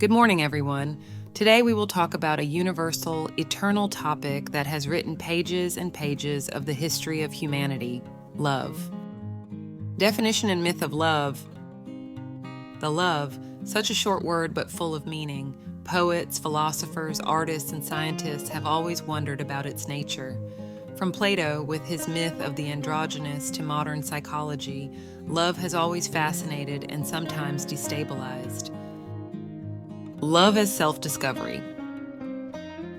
Good morning, everyone. Today we will talk about a universal, eternal topic that has written pages and pages of the history of humanity: love. Definition and myth of love. The love, such a short word but full of meaning. Poets, philosophers, artists, and scientists have always wondered about its nature. From Plato, with his myth of the androgynous, to modern psychology, love has always fascinated and sometimes destabilized. Love as self-discovery.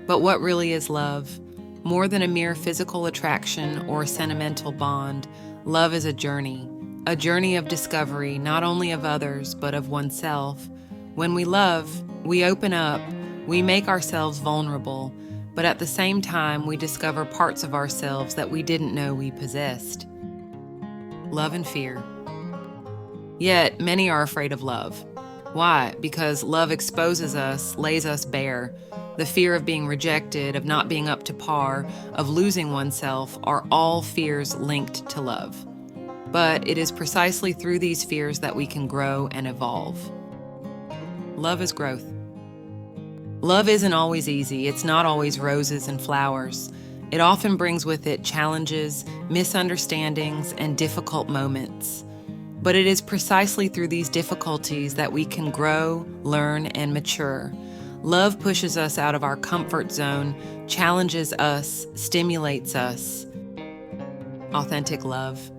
But what really is love? More than a mere physical attraction or sentimental bond, love is a journey of discovery, not only of others, but of oneself. When we love, we open up, we make ourselves vulnerable, but at the same time, we discover parts of ourselves that we didn't know we possessed. Love and fear. Yet, many are afraid of love. Why? Because love exposes us, lays us bare. The fear of being rejected, of not being up to par, of losing oneself are all fears linked to love. But it is precisely through these fears that we can grow and evolve. Love is growth. Love isn't always easy. It's not always roses and flowers. It often brings with it challenges, misunderstandings, and difficult moments. But it is precisely through these difficulties that we can grow, learn, and mature. Love pushes us out of our comfort zone, challenges us, stimulates us. Authentic love.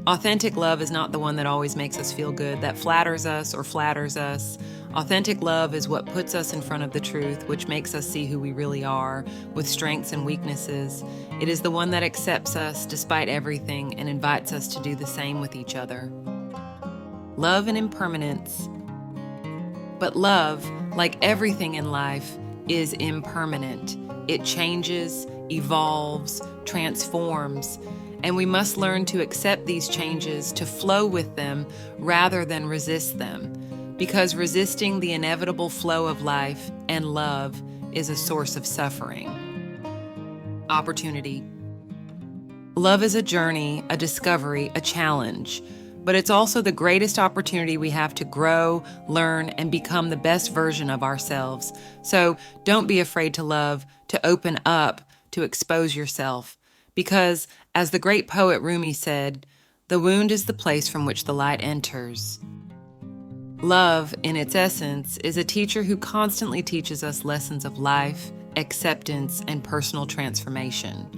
Authentic love is not the one that always makes us feel good, that flatters us or flatters us. Authentic love is what puts us in front of the truth, which makes us see who we really are, with strengths and weaknesses. It is the one that accepts us despite everything and invites us to do the same with each other. Love and impermanence. But love, like everything in life, is impermanent. It changes, evolves, transforms, and we must learn to accept these changes, to flow with them rather than resist them, because resisting the inevitable flow of life and love is a source of suffering. Opportunity. Love is a journey, a discovery, a challenge, but it's also the greatest opportunity we have to grow, learn, and become the best version of ourselves. So don't be afraid to love, to open up, to expose yourself. Because, as the great poet Rumi said, the wound is the place from which the light enters. Love, in its essence, is a teacher who constantly teaches us lessons of life, acceptance, and personal transformation.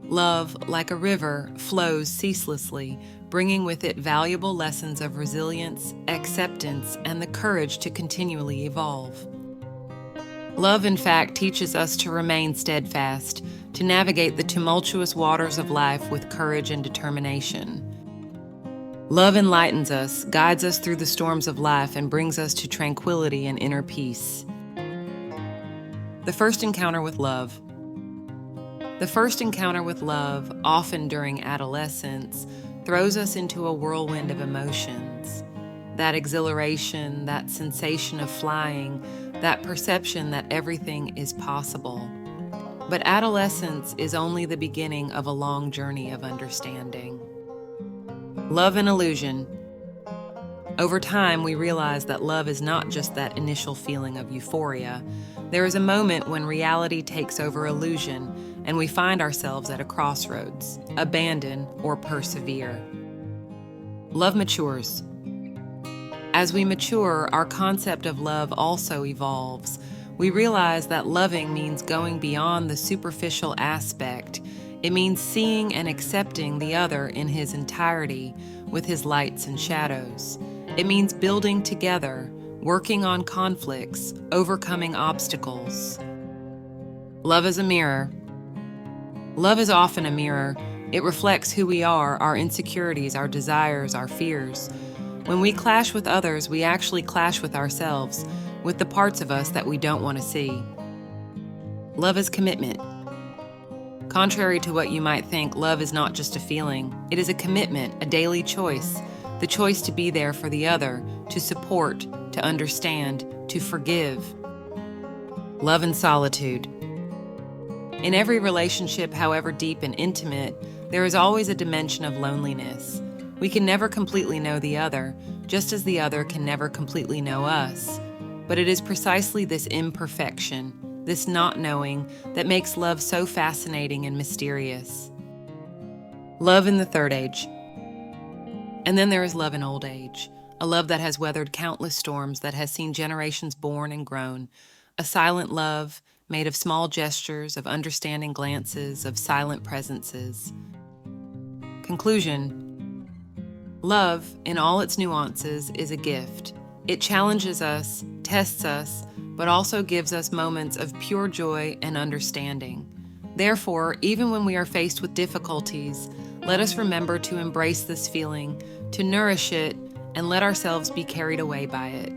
Love, like a river, flows ceaselessly, bringing with it valuable lessons of resilience, acceptance, and the courage to continually evolve. Love, in fact, teaches us to remain steadfast, to navigate the tumultuous waters of life with courage and determination. Love enlightens us, guides us through the storms of life, and brings us to tranquility and inner peace. The first encounter with love. The first encounter with love, often during adolescence, throws us into a whirlwind of emotions. That exhilaration, that sensation of flying, that perception that everything is possible. But adolescence is only the beginning of a long journey of understanding. Love and illusion. Over time, we realize that love is not just that initial feeling of euphoria. There is a moment when reality takes over illusion, and we find ourselves at a crossroads: abandon or persevere. Love matures. As we mature, our concept of love also evolves. We realize that loving means going beyond the superficial aspect. It means seeing and accepting the other in his entirety, with his lights and shadows. It means building together, working on conflicts, overcoming obstacles. Love is a mirror. Love is often a mirror. It reflects who we are, our insecurities, our desires, our fears. When we clash with others, we actually clash with ourselves, with the parts of us that we don't want to see. Love is commitment. Contrary to what you might think, love is not just a feeling. It is a commitment, a daily choice, the choice to be there for the other, to support, to understand, to forgive. Love and solitude. In every relationship, however deep and intimate, there is always a dimension of loneliness. We can never completely know the other, just as the other can never completely know us. But it is precisely this imperfection, this not knowing, that makes love so fascinating and mysterious. Love in the third age. And then there is love in old age, a love that has weathered countless storms, that has seen generations born and grown, a silent love made of small gestures, of understanding glances, of silent presences. Conclusion: love, in all its nuances, is a gift. It challenges us, tests us, but also gives us moments of pure joy and understanding. Therefore, even when we are faced with difficulties, let us remember to embrace this feeling, to nourish it, and let ourselves be carried away by it.